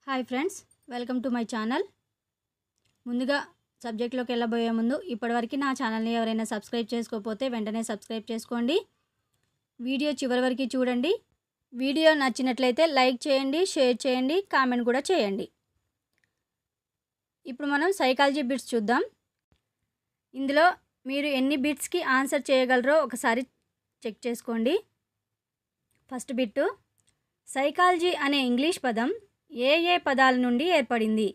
Hi friends, welcome to my channel. ముందుగా సబ్జెక్ట్లోకి వెళ్ళబోయే ముందు ఇప్పటివరకు నా ఛానల్ని ఎవరైనా సబ్స్క్రైబ్ చేసుకోకపోతే వెంటనే సబ్స్క్రైబ్ చేసుకోండి. వీడియో చివరి వరకు చూడండి. వీడియో నచ్చినట్లయితే లైక్ చేయండి, షేర్ చేయండి, కామెంట్ కూడా చేయండి. ఇప్పుడు మనం సైకాలజీ బిట్స్ చూద్దాం. ఇందులో మీరు ఎన్ని బిట్స్కి ఆన్సర్ చేయగలరో ఒకసారి చెక్ చేసుకోండి. ఫస్ట్ బిట్టు, సైకాలజీ అనే ఇంగ్లీష్ పదం ఏ పదాల నుండి ఏర్పడింది?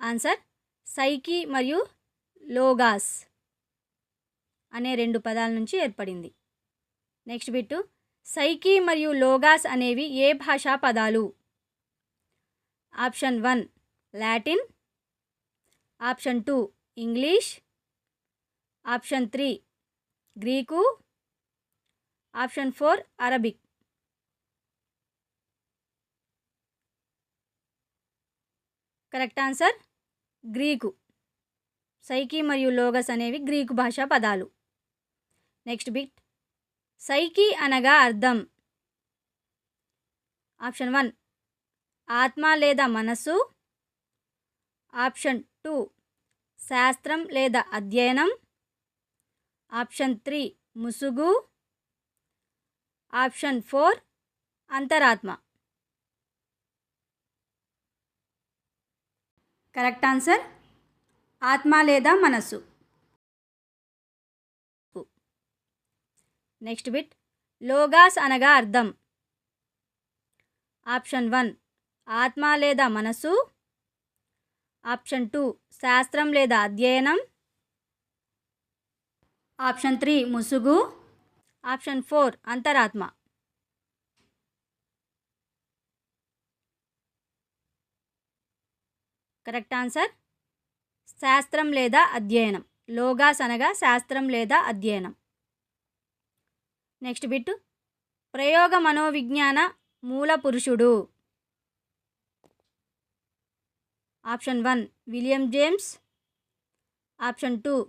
ఆన్సర్ సైకి మరియు లోగాస్ అనే 2 పదాల నుంచి ఏర్పడింది. నెక్స్ట్ బిట్టు, సైకి మరియు లోగాస్ అనేవి ఏ భాషా పదాలు? Option 1 Latin, option 2 English, option 3 Greek, option 4 Arabic. Correct answer Greek. Psyche మరియు లోగస్ అనేవి గ్రీకు భాషా పదాలు. నెక్స్ట్ బిట్, సైకి అనగా అర్థం? ఆప్షన్ 1 ఆత్మ లేదా మనస్సు, ఆప్షన్ 2 శాస్త్రం లేదా అధ్యయనం, ఆప్షన్ 3 ముసుగు, ఆప్షన్ 4 అంతరాత్మ. కరెక్ట్ ఆన్సర్ ఆత్మ లేదా మనస్సు. నెక్స్ట్ బిట్, లోగాస్ అనగా అర్థం? ఆప్షన్ 1 ఆత్మ లేదా మనస్సు, ఆప్షన్ 2 శాస్త్రం లేదా అధ్యయనం, ఆప్షన్ 3 ముసుగు, ఆప్షన్ 4 అంతరాత్మ. కరెక్ట్ ఆన్సర్ శాస్త్రం లేదా అధ్యయనం. లోగాస్ అనగా శాస్త్రం లేదా అధ్యయనం. నెక్స్ట్ బిట్, ప్రయోగ మనోవిజ్ఞాన మూల పురుషుడు? Option 1 William James, option 2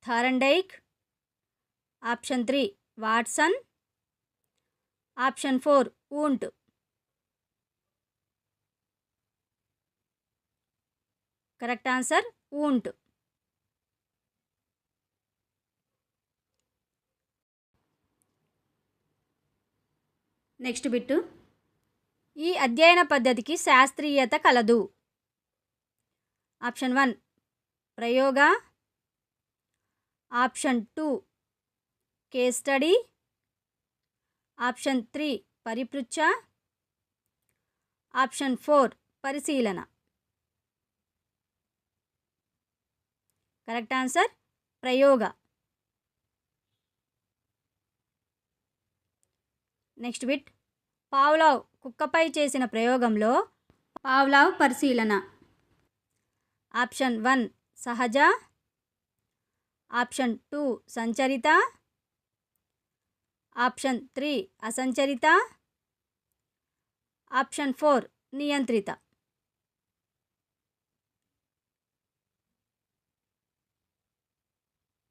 Thorndike, option 3 Watson, option 4 Wundt. Correct answer Wundt. Next bit, ఈ అధ్యయన పద్ధతికి శాస్త్రీయత కలదు? ఆప్షన్ 1 ప్రయోగ, ఆప్షన్ 2 కేస్ స్టడీ, ఆప్షన్ 3 పరిపృచ్ఛ, ఆప్షన్ 4 పరిశీలన. కరెక్ట్ ఆన్సర్ ప్రయోగ. నెక్స్ట్ బిట్, పావ్లావ్ కుక్కపై చేసిన ప్రయోగంలో పావ్లావ్ పరిశీలన. ఆప్షన్ 1 సహజ, ఆప్షన్ 2 సంచరిత, ఆప్షన్ 3 అసంచరిత, ఆప్షన్ 4 నియంత్రిత.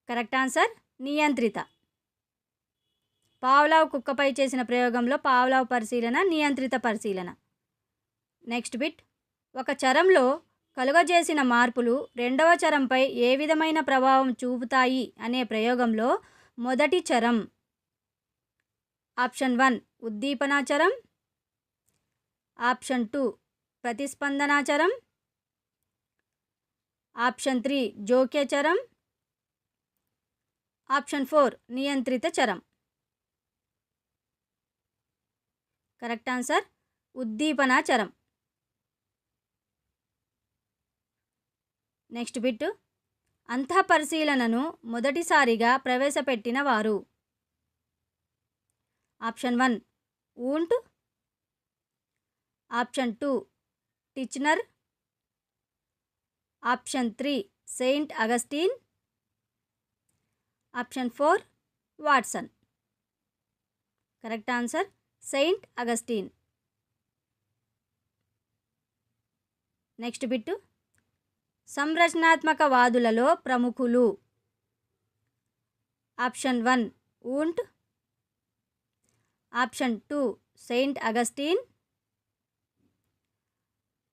కరెక్ట్ ఆన్సర్ నియంత్రిత. పావ్లావ్ కుక్కపై చేసిన ప్రయోగంలో పావ్లావ్ పరిశీలన నియంత్రిత పరిశీలన. నెక్స్ట్ బిట్, ఒక చరంలో కలుగజేసిన మార్పులు రెండవ చరంపై ఏ విధమైన ప్రభావం చూపుతాయి అనే ప్రయోగంలో మొదటి చరం? ఆప్షన్ 1 ఉద్దీపనాచరం, ఆప్షన్ 2 ప్రతిస్పందనాచరం, ఆప్షన్ 3 జోక్యచరం, ఆప్షన్ 4 నియంత్రిత చరం. కరెక్ట్ ఆన్సర్ ఉద్దీపనాచరం. నెక్స్ట్ బిట్, అంతఃపరిశీలనను మొదటిసారిగా ప్రవేశపెట్టిన వారు? Option 1 Wundt, option 2 Titchener, option 3 Saint Augustine, option 4 Watson. Correct answer Saint Augustine. Next bit, సంరచనాత్మక వాదులలో ప్రముఖులు? Option 1 Wundt, option 2 Saint Augustine,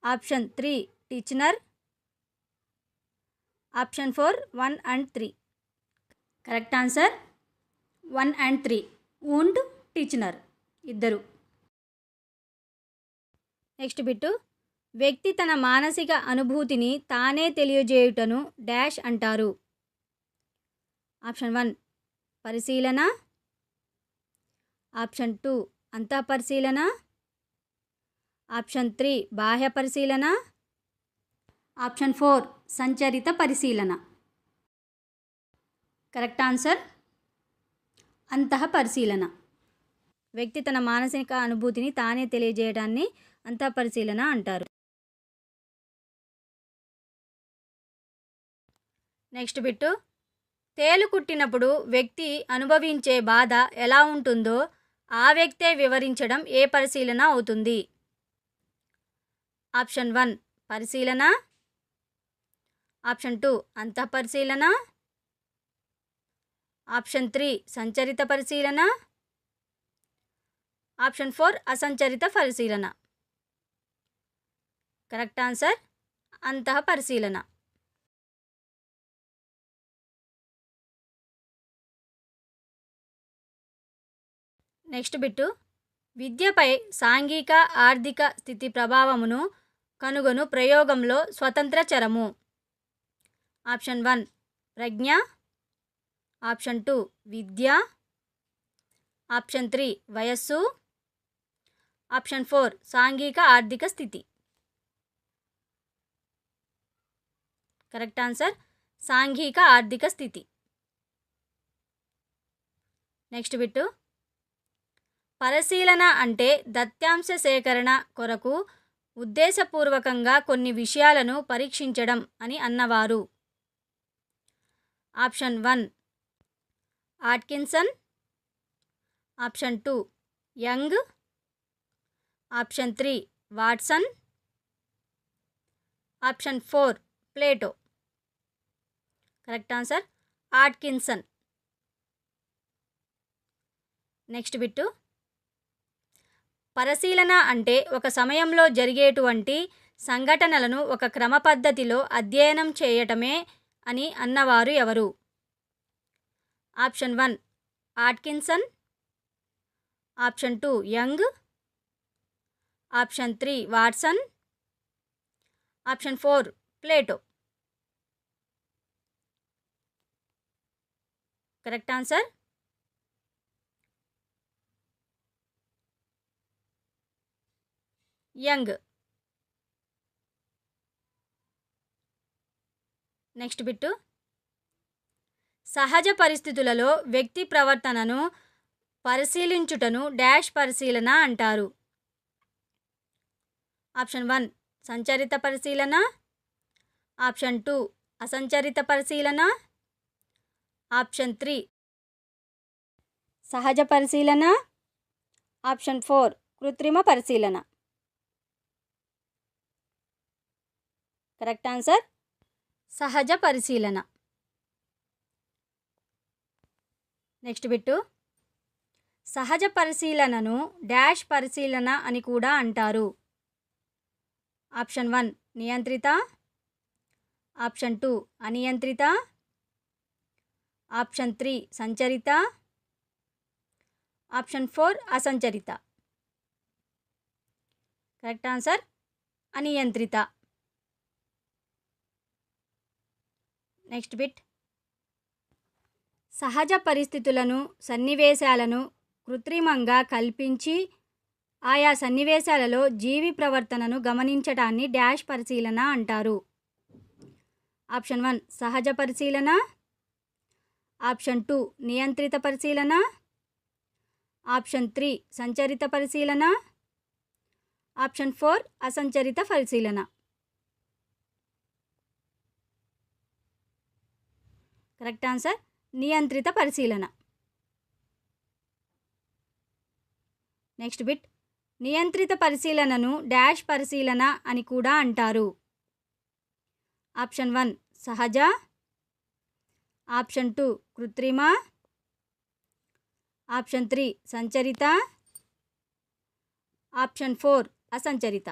option 3 Titchener, option 4 1 and 3. Correct answer 1 and 3 wound, టిచ్నర్ ఇద్దరు. Next bit, వ్యక్తి తన మానసిక అనుభూతిని తానే తెలియజేయుటను డాష్ అంటారు. ఆప్షన్ 1 పరిశీలన, ఆప్షన్ 2 అంతఃపరిశీలన, ఆప్షన్ 3 బాహ్య పరిశీలన, ఆప్షన్ 4 సంచరిత పరిశీలన. కరెక్ట్ ఆన్సర్ అంతఃపరిశీలన. వ్యక్తి తన మానసిక అనుభూతిని తానే తెలియజేయడాన్ని అంతఃపరిశీలన అంటారు. నెక్స్ట్ బిట్టు, తేలు కుట్టినప్పుడు వ్యక్తి అనుభవించే బాధ ఎలా ఉంటుందో ఆ వ్యక్తే వివరించడం ఏ పరిశీలన అవుతుంది? ఆప్షన్ 1 పరిశీలన, ఆప్షన్ 2 అంతఃపరిశీలన, ఆప్షన్ 3 సంచరిత పరిశీలన, ఆప్షన్ 4 అసంచరిత పరిశీలన. కరెక్ట్ ఆన్సర్ అంతఃపరిశీలన. నెక్స్ట్ బిట్టు, విద్యపై సాంఘిక ఆర్థిక స్థితి ప్రభావమును కనుగొను ప్రయోగంలో స్వతంత్ర చరము. ఆప్షన్ 1 ప్రజ్ఞ, ఆప్షన్ 2 విద్య, ఆప్షన్ 3 వయస్సు, ఆప్షన్ 4 సాంఘిక ఆర్థిక స్థితి. కరెక్ట్ ఆన్సర్ సాంఘిక ఆర్థిక స్థితి. నెక్స్ట్ బిట్టు, పరిశీలన అంటే దత్తాంశ సేకరణ కొరకు ఉద్దేశపూర్వకంగా కొన్ని విషయాలను పరీక్షించడం అని అన్నవారు. Option 1 Atkinson, option 2 Young, option 3 Watson, option 4 Plato. Correct answer Atkinson. Next bit, పరిశీలన అంటే ఒక సమయంలో జరిగేటువంటి సంఘటనలను ఒక క్రమ పద్ధతిలో అధ్యయనం చేయటమే అని అన్నవారు ఎవరు? Option 1 Atkinson, option 2 Young, option 3 Watson, option 4 Plato. Correct answer Young. Next bit, సహజ పరిస్థితులలో వ్యక్తి ప్రవర్తనను పరిశీలించుటను డాష్ పరిశీలన అంటారు. ఆప్షన్ 1 సంచరిత పరిశీలన, ఆప్షన్ 2 అసంచరిత పరిశీలన, ఆప్షన్ 3 సహజ పరిశీలన, ఆప్షన్ 4 కృత్రిమ పరిశీలన. కరెక్ట్ ఆన్సర్ సహజ పరిశీలన. నెక్స్ట్ బిట్టు, సహజ పరిశీలనను డాష్ పరిశీలన అని కూడా అంటారు. ఆప్షన్ 1 నియంత్రిత, ఆప్షన్ 2 అనియంత్రిత, ఆప్షన్ 3 సంచరిత, ఆప్షన్ 4 అసంచరిత. కరెక్ట్ ఆన్సర్ అనియంత్రిత. నెక్స్ట్ బిట్, సహజ పరిస్థితులను సన్నివేశాలను కృత్రిమంగా కల్పించి ఆయా సన్నివేశాలలో జీవి ప్రవర్తనను గమనించటాన్ని డాష్ పరిశీలన అంటారు. ఆప్షన్ 1 సహజ పరిశీలన, ఆప్షన్ 2 నియంత్రిత పరిశీలన, ఆప్షన్ 3 సంచరిత పరిశీలన, ఆప్షన్ 4 అసంచరిత పరిశీలన. కరెక్ట్ ఆన్సర్ నియంత్రిత పరిశీలన. నెక్స్ట్ బిట్, నియంత్రిత పరిశీలనను డాష్ పరిశీలన అని కూడా అంటారు. ఆప్షన్ 1 సహజ, ఆప్షన్ 2 కృత్రిమ, ఆప్షన్ 3 సంచరిత, ఆప్షన్ 4 అసంచరిత.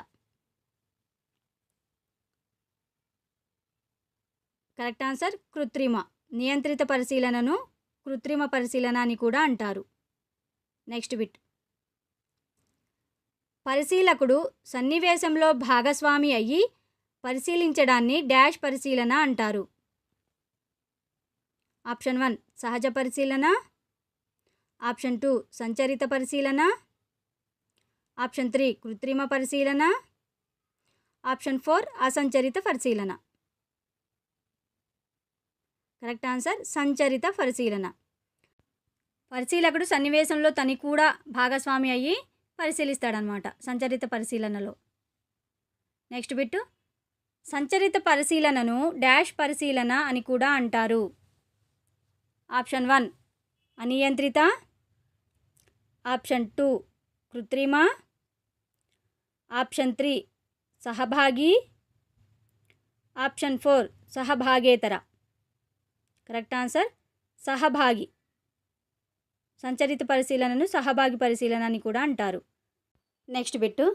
కరెక్ట్ ఆన్సర్ కృత్రిమ. నియంత్రిత పరిశీలనను కృత్రిమ పరిశీలన అని కూడా అంటారు. Next bit. పరిశీలకుడు సన్నివేశంలో భాగస్వామి అయ్యి పరిశీలించడాన్ని డాష్ పరిశీలన అంటారు. ఆప్షన్ 1 సహజ పరిశీలన, ఆప్షన్ 2 సంచరిత పరిశీలన, ఆప్షన్ 3 కృత్రిమ పరిశీలన, ఆప్షన్ 4 అసంచరిత పరిశీలన. కరెక్ట్ ఆన్సర్ సంచరిత పరిశీలన. పరిశీలకుడు సన్నివేశంలో తని కూడా భాగస్వామి అయ్యి పరిశీలిస్తాడనమాట సంచరిత పరిశీలనలో. Next bit. సంచరిత పరిశీలనను డాష్ పరిశీలన అని కూడా అంటారు. ఆప్షన్ 1 అనియంత్రిత, ఆప్షన్ 2 కృత్రిమ, ఆప్షన్ 3 సహభాగి, ఆప్షన్ 4 సహభాగేతర. కరెక్ట్ ఆన్సర్ సహభాగి. సంచరిత పరిశీలనను సహభాగి పరిశీలన అని కూడా అంటారు. Next bit.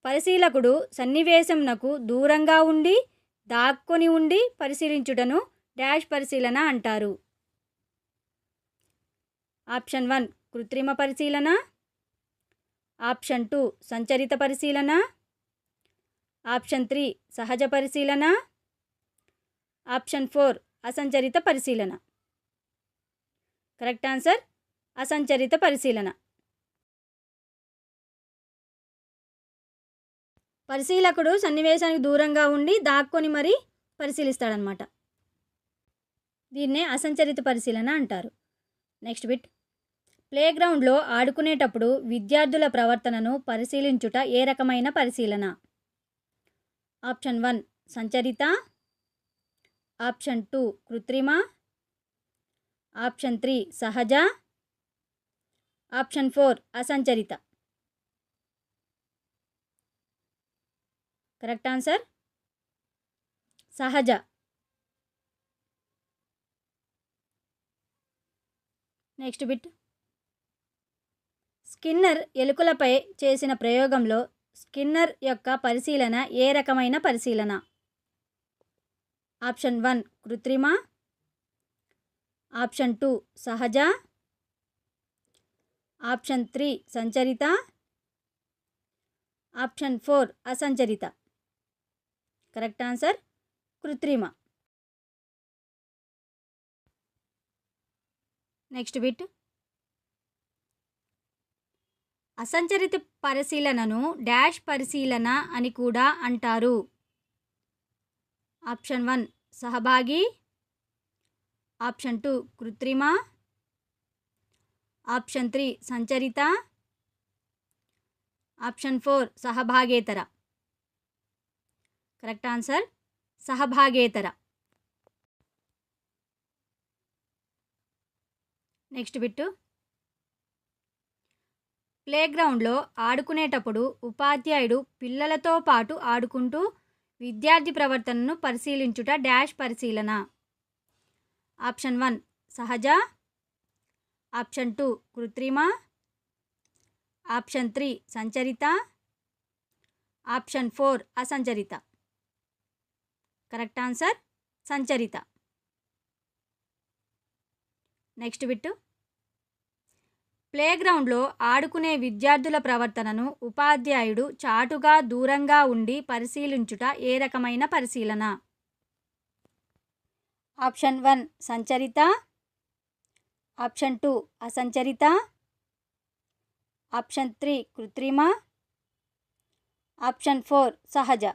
పరిశీలకుడు సన్నివేశంనకు దూరంగా ఉండి దాక్కొని ఉండి పరిశీలించుటను డాష్ పరిశీలన అంటారు. ఆప్షన్ 1 కృత్రిమ పరిశీలన, ఆప్షన్ 2 సంచరిత పరిశీలన, ఆప్షన్ 3 సహజ పరిశీలన, ఆప్షన్ 4 అసంచరిత పరిశీలన. కరెక్ట్ ఆన్సర్ అసంచరిత పరిశీలన. పరిశీలకుడు సన్నివేశానికి దూరంగా ఉండి దాక్కొని మరీ పరిశీలిస్తాడనమాట. దీన్నే అసంచరిత పరిశీలన అంటారు. Next bit. ప్లేగ్రౌండ్లో ఆడుకునేటప్పుడు విద్యార్థుల ప్రవర్తనను పరిశీలించుట ఏ రకమైన పరిశీలన? ఆప్షన్ 1 సంచరిత, ఆప్షన్ 2 కృత్రిమ, ఆప్షన్ 3 సహజ, ఆప్షన్ 4 అసంచరిత. కరెక్ట్ ఆన్సర్ సహజ. Next bit. స్కిన్నర్ ఎలుకలపై చేసిన ప్రయోగంలో స్కిన్నర్ యొక్క పరిశీలన ఏ రకమైన పరిశీలన? ఆప్షన్ 1 కృత్రిమ, ఆప్షన్ 2 సహజ, ఆప్షన్ 3 సంచరిత, ఆప్షన్ 4 అసంచరిత. కరెక్ట్ ఆన్సర్ కృత్రిమ. Next bit. అసంచరిత పరిశీలనను డాష్ పరిశీలన అని కూడా అంటారు. ఆప్షన్ 1 సహభాగి, ఆప్షన్ 2 కృత్రిమ, ఆప్షన్ 3 సంచరిత, ఆప్షన్ 4 సహభాగేతర. కరెక్ట్ ఆన్సర్ సహభాగేతర. Next bit. ప్లేగ్రౌండ్లో ఆడుకునేటప్పుడు ఉపాధ్యాయుడు పిల్లలతో పాటు ఆడుకుంటూ విద్యార్థి ప్రవర్తనను పరిశీలించుట డాష్ పరిశీలన? ఆప్షన్ 1 సహజ, ఆప్షన్ 2 కృత్రిమ, ఆప్షన్ 3 సంచరిత, ఆప్షన్ 4 అసంచరిత. కరెక్ట్ ఆన్సర్ సంచరిత. Next bit. ప్లేగ్రౌండ్లో ఆడుకునే విద్యార్థుల ప్రవర్తనను ఉపాధ్యాయుడు చాటుగా దూరంగా ఉండి పరిశీలించుట ఏ రకమైన పరిశీలన? ఆప్షన్ 1 సంచరిత, ఆప్షన్ 2 అసంచరిత, ఆప్షన్ 3 కృత్రిమ, ఆప్షన్ 4 సహజ.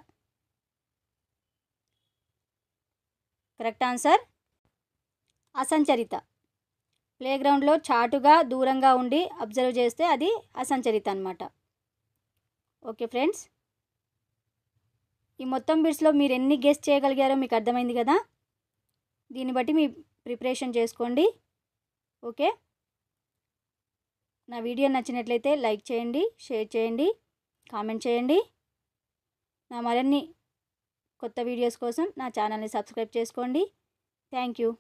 Correct answer అసంచరిత. ప్లేగ్రౌండ్లో చాటుగా దూరంగా ఉండి అబ్జర్వ్ చేస్తే అది అసంచరిత అన్నమాట. ఓకే ఫ్రెండ్స్, ఈ మొత్తం బిట్స్లో మీరు ఎన్ని గెస్ చేయగలిగారో మీకు అర్థమైంది కదా. దీన్ని బట్టి మీ ప్రిపరేషన్ చేసుకోండి. ఓకే, నా వీడియో నచ్చినట్లయితే లైక్ చేయండి, షేర్ చేయండి, కామెంట్ చేయండి. నా మరిన్ని కొత్త వీడియోస్ కోసం నా ఛానల్ని సబ్స్క్రైబ్ చేసుకోండి. Thank you.